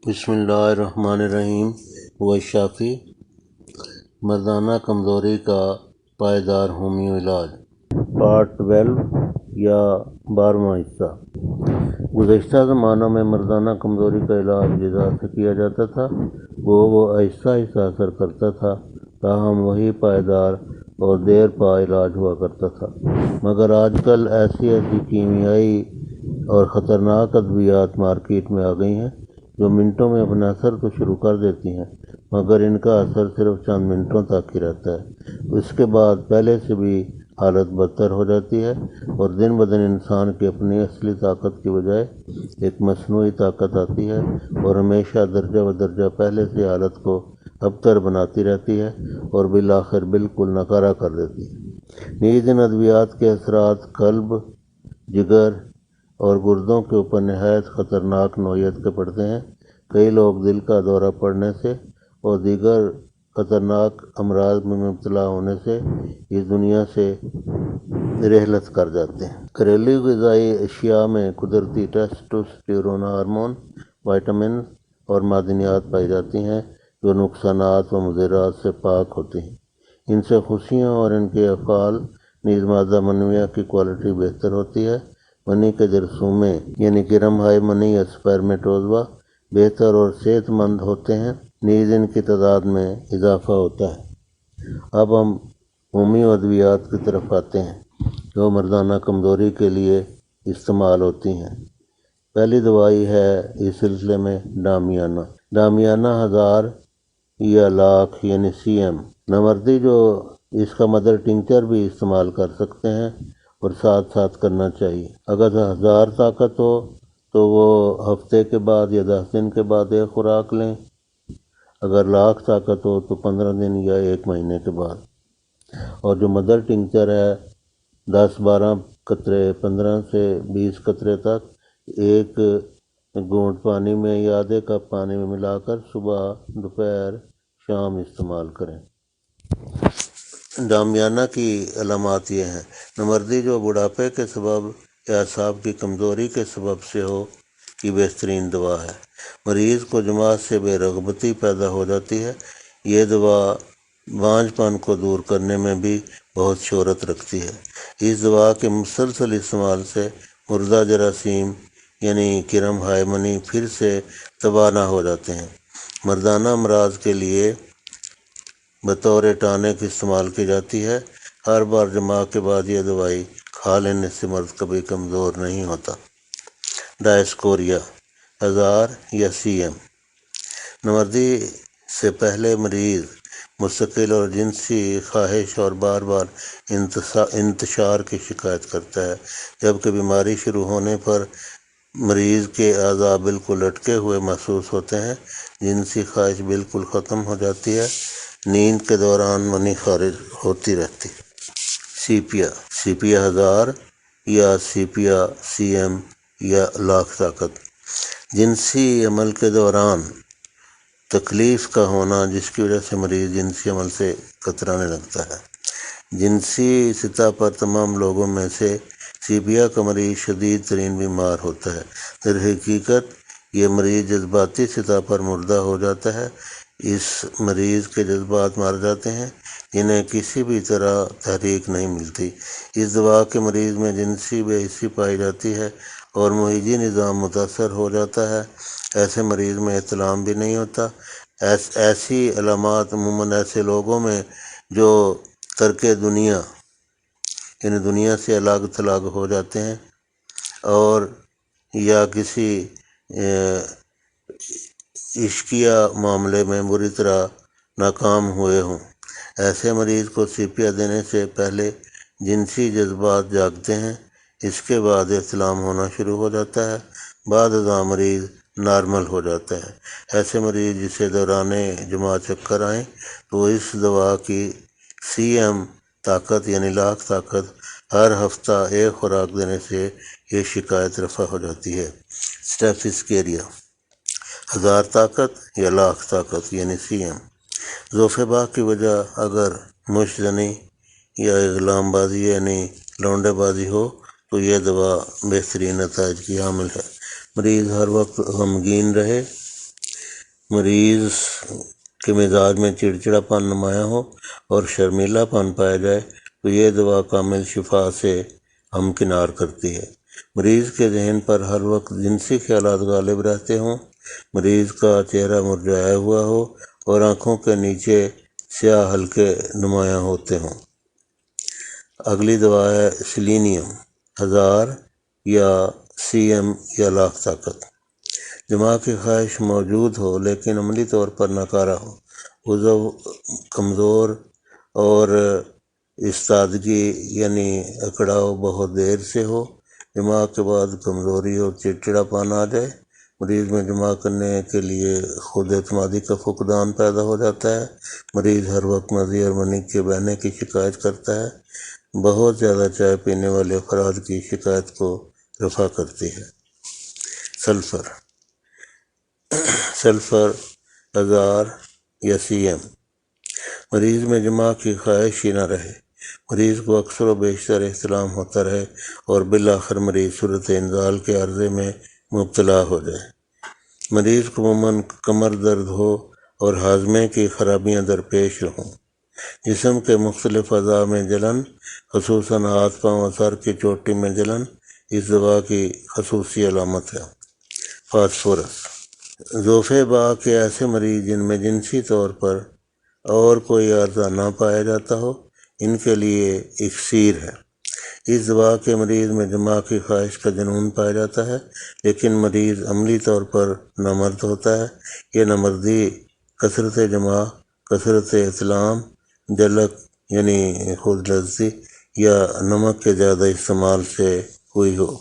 بسم اللہ الرحمن الرحیم وشافی مردانہ کمزوری کا پائیدار ہومیو علاج پارٹ 12 یا 12واں حصہ۔ گزشتہ زمانوں میں مردانہ کمزوری کا علاج غذا سے کیا جاتا تھا، وہ آہستہ آہستہ اثر کرتا تھا، تاہم وہی پائیدار اور دیر پا علاج ہوا کرتا تھا۔ مگر آج کل ایسی کیمیائی اور خطرناک ادویات مارکیٹ میں آ گئی ہیں جو منٹوں میں اپنا اثر تو شروع کر دیتی ہیں، مگر ان کا اثر صرف چند منٹوں تک ہی رہتا ہے۔ اس کے بعد پہلے سے بھی حالت بدتر ہو جاتی ہے اور دن بدن انسان کی اپنی اصلی طاقت کی بجائے ایک مصنوعی طاقت آتی ہے اور ہمیشہ درجہ بدرجہ پہلے سے حالت کو ابتر بناتی رہتی ہے اور بالآخر بالکل ناکارہ کر دیتی ہے۔ نیز ان ادویات کے اثرات قلب، جگر اور گردوں کے اوپر نہایت خطرناک نوعیت کے پڑتے ہیں۔ کئی لوگ دل کا دورہ پڑنے سے اور دیگر خطرناک امراض میں مبتلا ہونے سے اس دنیا سے رحلت کر جاتے ہیں۔ گھریلو غذائی اشیاء میں قدرتی ٹیسٹوسٹیرون ہارمون، وٹامن اور معدنیات پائی جاتی ہیں جو نقصانات و مضرات سے پاک ہوتی ہیں۔ ان سے خوشیاں اور ان کے افعال نیز مادہ منویہ کی کوالٹی بہتر ہوتی ہے۔ منی کے جرثومے یعنی گرم ہائی منی یا سپرمیٹوزوا بہتر اور صحت مند ہوتے ہیں، نیز ان کی تعداد میں اضافہ ہوتا ہے۔ اب ہم ہومیو ادویات کی طرف آتے ہیں جو مردانہ کمزوری کے لیے استعمال ہوتی ہیں۔ پہلی دوائی ہے اس سلسلے میں ڈامیانہ۔ ڈامیانہ 1000 یا لاکھ یعنی CM نامردی جو اس کا مدر ٹنکچر بھی استعمال کر سکتے ہیں اور ساتھ ساتھ کرنا چاہیے۔ اگر 1000 طاقت ہو تو وہ ہفتے کے بعد یا 10 دن کے بعد ایک خوراک لیں، اگر لاکھ طاقت ہو تو 15 دن یا ایک مہینے کے بعد۔ اور جو مدر ٹنکچر ہے 10-12 قطرے 15 سے 20 قطرے تک ایک گھونٹ پانی میں یا آدھے کپ پانی میں ملا کر صبح، دوپہر، شام استعمال کریں۔ ڈامیانہ کی علامات یہ ہیں: نامردی جو بڑھاپے کے سبب یا اعصاب کی کمزوری کے سبب سے ہو کی بہترین دوا ہے۔ مریض کو جماعت سے بے رغبتی پیدا ہو جاتی ہے۔ یہ دوا بانجھ پن کو دور کرنے میں بھی بہت شہرت رکھتی ہے۔ اس دوا کے مسلسل استعمال سے مردہ جراثیم یعنی گرم ہائی منی پھر سے تباہ نہ ہو جاتے ہیں۔ مردانہ امراض کے لیے بطور ٹانک استعمال کی جاتی ہے۔ ہر بار جماع کے بعد یہ دوائی کھا لینے سے مرد کبھی کمزور نہیں ہوتا۔ ڈائسکوریا 1000 یا CM نامردی سے پہلے مریض مستقل اور جنسی خواہش اور بار بار انتشار کی شکایت کرتا ہے، جبکہ بیماری شروع ہونے پر مریض کے اعضاء بالکل لٹکے ہوئے محسوس ہوتے ہیں، جنسی خواہش بالکل ختم ہو جاتی ہے، نیند کے دوران منی خارج ہوتی رہتی۔ سیپیا 1000 یا سیپیا CM یا لاکھ طاقت جنسی عمل کے دوران تکلیف کا ہونا جس کی وجہ سے مریض جنسی عمل سے کترانے لگتا ہے۔ جنسی سطح پر تمام لوگوں میں سے سیپیا کا مریض شدید ترین بیمار ہوتا ہے۔ در حقیقت یہ مریض جذباتی سطح پر مردہ ہو جاتا ہے۔ اس مریض کے جذبات مر جاتے ہیں، انہیں کسی بھی طرح تحریک نہیں ملتی۔ اس دوا کے مریض میں جنسی بے حسی پائی جاتی ہے اور محیطی نظام متاثر ہو جاتا ہے۔ ایسے مریض میں احتلام بھی نہیں ہوتا۔ ایسی علامات عموماً ایسے لوگوں میں جو ترک دنیا یعنی دنیا سے الگ تھلگ ہو جاتے ہیں اور یا کسی عشقیہ معاملے میں بری طرح ناکام ہوئے ہوں۔ ایسے مریض کو سیپیا دینے سے پہلے جنسی جذبات جاگتے ہیں، اس کے بعد احتلام ہونا شروع ہو جاتا ہے، بعد ازاں مریض نارمل ہو جاتا ہے۔ ایسے مریض جسے دوران جماع چکر آئیں تو اس دوا کی CM طاقت یعنی لاکھ طاقت ہر ہفتہ ایک خوراک دینے سے یہ شکایت رفع ہو جاتی ہے۔ اسٹیفیسکیریا 1000 طاقت یا لاکھ طاقت یعنی CM ذوف باغ کی وجہ اگر مشت زنی یا اغلام بازی یعنی لونڈے بازی ہو تو یہ دوا بہترین نتائج کی حامل ہے۔ مریض ہر وقت غمگین رہے مریض کے مزاج میں چڑچڑا پن نمایاں ہو اور شرمیلا پن پایا جائے تو یہ دوا کامل شفا سے ہمکنار کرتی ہے۔ مریض کے ذہن پر ہر وقت جنسی خیالات غالب رہتے ہوں، مریض کا چہرہ مرجھایا ہوا ہو اور آنکھوں کے نیچے سیاہ حلقے نمایاں ہوتے ہوں۔ اگلی دوا ہے سیلینیم 1000 یا CM یا لاکھ طاقت۔ دماغ کی خواہش موجود ہو لیکن عملی طور پر ناکارہ ہو، عضو کمزور اور استادگی یعنی اکڑاؤ بہت دیر سے ہو، دماغ کے بعد کمزوری اور چڑچڑا پن آ جائے، مریض میں جمع کرنے کے لیے خود اعتمادی کا فقدان پیدا ہو جاتا ہے، مریض ہر وقت مزی اور منی کے بہنے کی شکایت کرتا ہے، بہت زیادہ چائے پینے والے افراد کی شکایت کو رفع کرتی ہے۔ سلفر 1000 یا CM۔ مریض میں جماع کی خواہش ہی نہ رہے، مریض کو اکثر و بیشتر احتلام ہوتا رہے اور بالآخر مریض صورت انزال کے عرضے میں مبتلا ہو جائے، مریض کو عموماً کمر درد ہو اور ہاضمے کی خرابیاں درپیش ہوں، جسم کے مختلف اعضاء میں جلن، خصوصاً ہاتھ پاؤں اور سر کی چوٹی میں جلن اس دوا کی خصوصی علامت ہے۔ فاسفورس ذوف باء کے ایسے مریض جن میں جنسی طور پر اور کوئی عارضہ نہ پایا جاتا ہو، ان کے لیے اکسیر ہے۔ اس دوا کے مریض میں جماع کی خواہش کا جنون پایا جاتا ہے لیکن مریض عملی طور پر نامرد ہوتا ہے۔ یہ نامردی کثرت جماع، کثرت احتلام، جلک یعنی خود لرزی یا نمک کے زیادہ استعمال سے ہوئی ہو۔